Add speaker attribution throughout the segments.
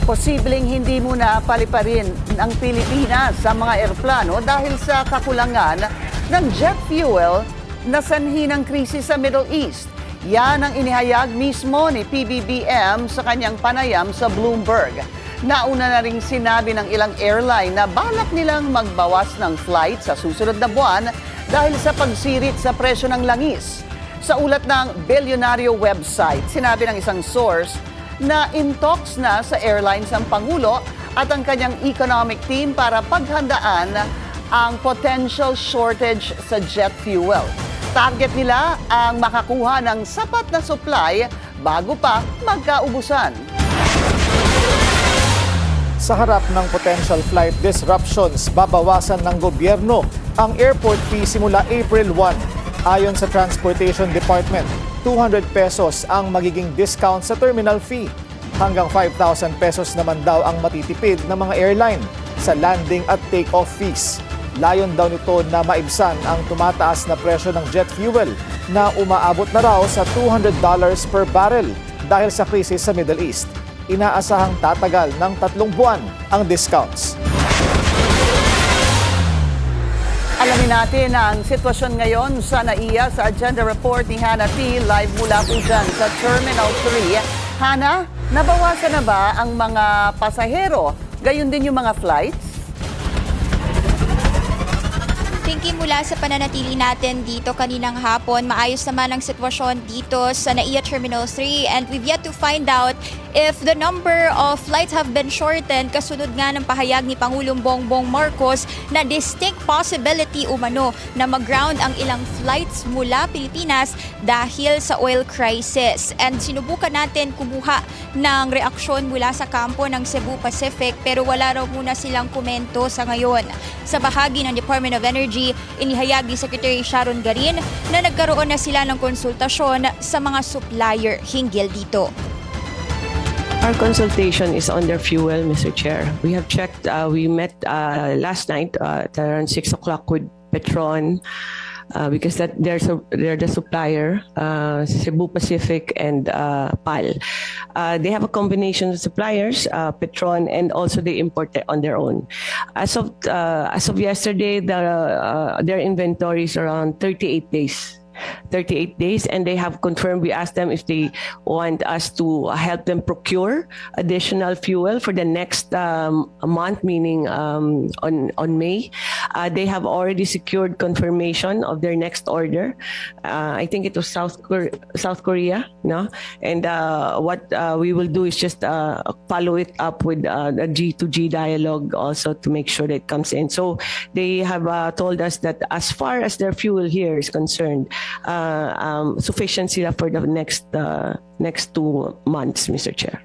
Speaker 1: Posibleng hindi muna paliparin ang Pilipinas sa mga eroplano dahil sa kakulangan ng jet fuel na sanhi ng krisis sa Middle East. Yan ang inihayag mismo ni PBBM sa kanyang panayam sa Bloomberg. Nauna na ring sinabi ng ilang airline na balak nilang magbawas ng flight sa susunod na buwan dahil sa pagsirit sa presyo ng langis. Sa ulat ng bilyonaryo website, sinabi ng isang source na in talks na sa airlines ang Pangulo at ang kanyang economic team para paghandaan ang potential shortage sa jet fuel. Target nila ang makakuha ng sapat na supply bago pa magkaubusan.
Speaker 2: Sa harap ng potential flight disruptions, babawasan ng gobyerno ang airport fee simula April 1. Ayon sa Transportation Department, 200 pesos ang magiging discount sa terminal fee. Hanggang 5,000 pesos naman daw ang matitipid ng mga airline sa landing at take-off fees. Layon daw nito na maibsan ang tumataas na presyo ng jet fuel na umaabot na raw sa $200 per barrel dahil sa krisis sa Middle East. Inaasahang tatagal ng 3 buwan ang discounts.
Speaker 1: Alamin natin ang sitwasyon ngayon sa NAIA sa Agenda Report ni Hannah T. Live mula po dyan sa Terminal 3. Hannah, nabawasan na ba ang mga pasahero? Gayon din yung mga flights?
Speaker 3: Pinky, mula sa pananatili natin dito kaninang hapon, maayos naman ang sitwasyon dito sa NAIA Terminal 3 and we've yet to find out if the number of flights have been shortened kasunod nga ng pahayag ni Pangulong Bongbong Marcos na distinct possibility umano na mag-ground ang ilang flights mula Pilipinas dahil sa oil crisis. And sinubukan natin kumuha ng reaksyon mula sa kampo ng Cebu Pacific pero wala raw muna silang komento sa ngayon. Sa bahagi ng Department of Energy, inihayag ni Secretary Sharon Garin na nagkaroon na sila ng konsultasyon sa mga supplier hinggil dito.
Speaker 4: Our consultation is on their fuel, Mr. Chair. We have checked, we met last night at around 6 o'clock with Petron because they're the supplier, Cebu Pacific and PAL. They have a combination of suppliers, Petron, and also they import it on their own. As of yesterday, their inventory is around 38 days. 38 days, and they have confirmed. We asked them if they want us to help them procure additional fuel for the next month, meaning on May. They have already secured confirmation of their next order. I think it was South Korea, no? And what we will do is just follow it up with a G2G dialogue also to make sure that it comes in. So they have told us that as far as their fuel here is concerned, sufficient sila for the next 2 months, Mr. Chair.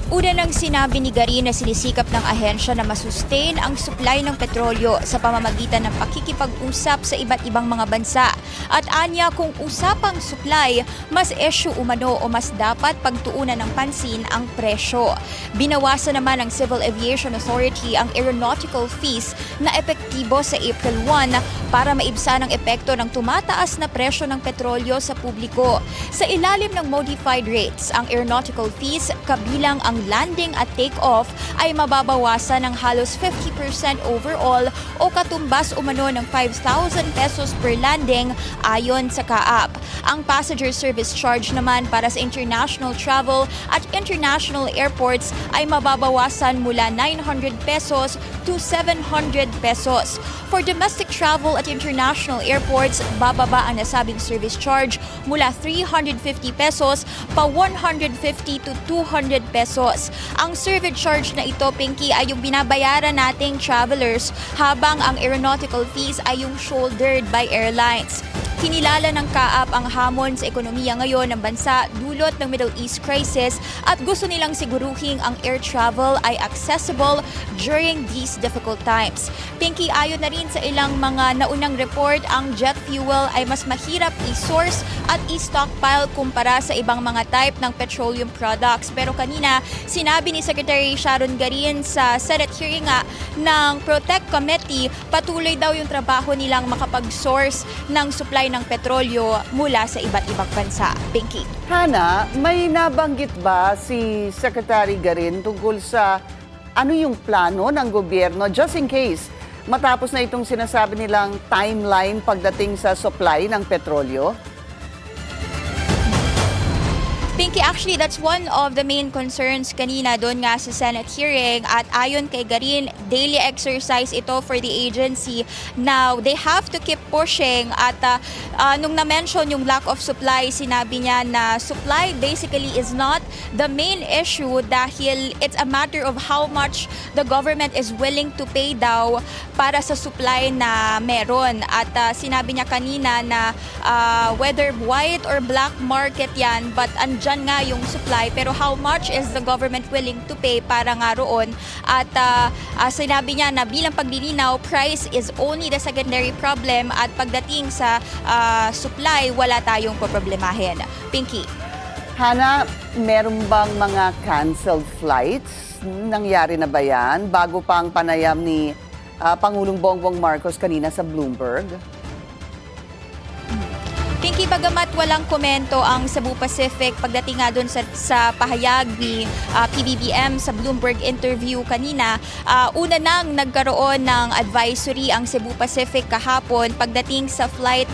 Speaker 3: Una nang sinabi ni Garin na sinisikap ng ahensya na masustain ang supply ng petrolyo sa pamamagitan ng pakikipag-usap sa iba't ibang mga bansa. At anya kung usapang supply, mas issue umano o mas dapat pagtuunan ng pansin ang presyo. Binawasan naman ng Civil Aviation Authority ang aeronautical fees na epektibo sa April 1 para maibsan ang epekto ng tumataas na presyo ng petrolyo sa publiko. Sa ilalim ng modified rates, ang aeronautical fees kabilang ang landing at take-off ay mababawasan ng halos 50% overall o katumbas umano ng 5,000 pesos per landing ayon sa CAAP. Ang passenger service charge naman para sa international travel at international airports ay mababawasan mula 900 pesos to 700 pesos. For domestic travel at international airports, bababa ang nasabing service charge mula 350 pesos pa 150 to 200 pesos. Ang service charge na ito, Pinky, ay yung binabayaran nating travelers habang ang aeronautical fees ay yung shouldered by airlines. Kinilala ng CAAP ang hamon sa ekonomiya ngayon ng bansa dulot ng Middle East crisis at gusto nilang siguruhing ang air travel ay accessible during these difficult times. Pinky, ayon na rin sa ilang mga naunang report, ang jet fuel ay mas mahirap i-source at i-stockpile kumpara sa ibang mga type ng petroleum products. Pero kanina, sinabi ni Secretary Sharon Garin sa Senate hearing nga ng Protect Committee, patuloy daw yung trabaho nilang makapag-source ng supply supply ng petrolyo mula sa iba't ibang bansa. Pinky.
Speaker 1: Hana, may nabanggit ba si Secretary Garin tungkol sa ano yung plano ng gobyerno just in case matapos na itong sinasabi nilang timeline pagdating sa supply ng petrolyo?
Speaker 3: Pinky, actually, that's one of the main concerns kanina doon nga sa Senate hearing at ayon kay Garin, daily exercise ito for the agency. Now, they have to keep pushing at nung na-mention yung lack of supply, sinabi niya na supply basically is not the main issue dahil it's a matter of how much the government is willing to pay daw para sa supply na meron. At sinabi niya kanina na whether white or black market yan, but andyan nga yung supply, pero how much is the government willing to pay para nga roon? At sinabi niya na bilang paglilinaw, price is only the secondary problem at pagdating sa supply, wala tayong poproblemahin. Pinky.
Speaker 1: Hana, meron bang mga canceled flights? Nangyari na ba yan bago pa ang panayam ni Pangulong Bongbong Marcos kanina sa Bloomberg?
Speaker 3: Pinky, bagamat walang komento ang Cebu Pacific pagdating nga doon sa pahayag ni PBBM sa Bloomberg interview kanina, una nang nagkaroon ng advisory ang Cebu Pacific kahapon pagdating sa flight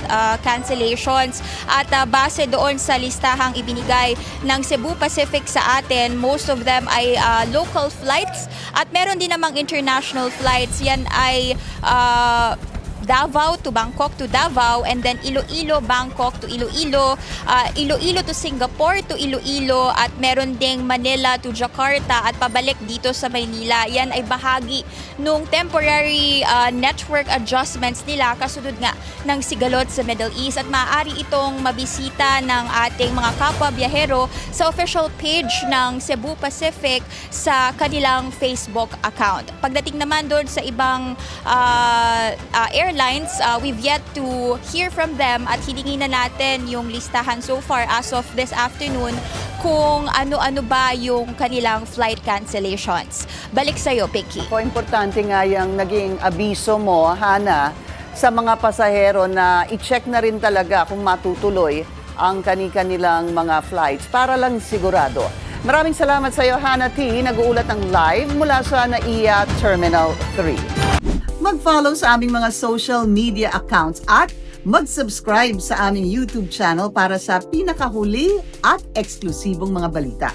Speaker 3: cancellations at base doon sa listahang ibinigay ng Cebu Pacific sa atin, most of them ay local flights at meron din namang international flights. Yan ay Davao to Bangkok to Davao, and then Iloilo, Bangkok to Iloilo, Iloilo to Singapore to Iloilo, at meron ding Manila to Jakarta at pabalik dito sa Maynila. Yan ay bahagi nung temporary network adjustments nila kasunod nga ng sigalot sa Middle East, at maaari itong mabisita ng ating mga kapwa biyahero sa official page ng Cebu Pacific sa kanilang Facebook account. Pagdating naman doon sa ibang airlines, we've yet to hear from them at hilingin na natin yung listahan so far as of this afternoon kung ano-ano ba yung kanilang flight cancellations. Balik sa'yo, Pinky.
Speaker 1: O, importante nga yung naging abiso mo, Hana, sa mga pasahero na i-check na rin talaga kung matutuloy ang kanilang mga flights para lang sigurado. Maraming salamat sa iyo, Hana T. Nag-uulat ng live mula sa NAIA Terminal 3. Mag-follow sa aming mga social media accounts at mag-subscribe sa aming YouTube channel para sa pinakahuli at eksklusibong mga balita.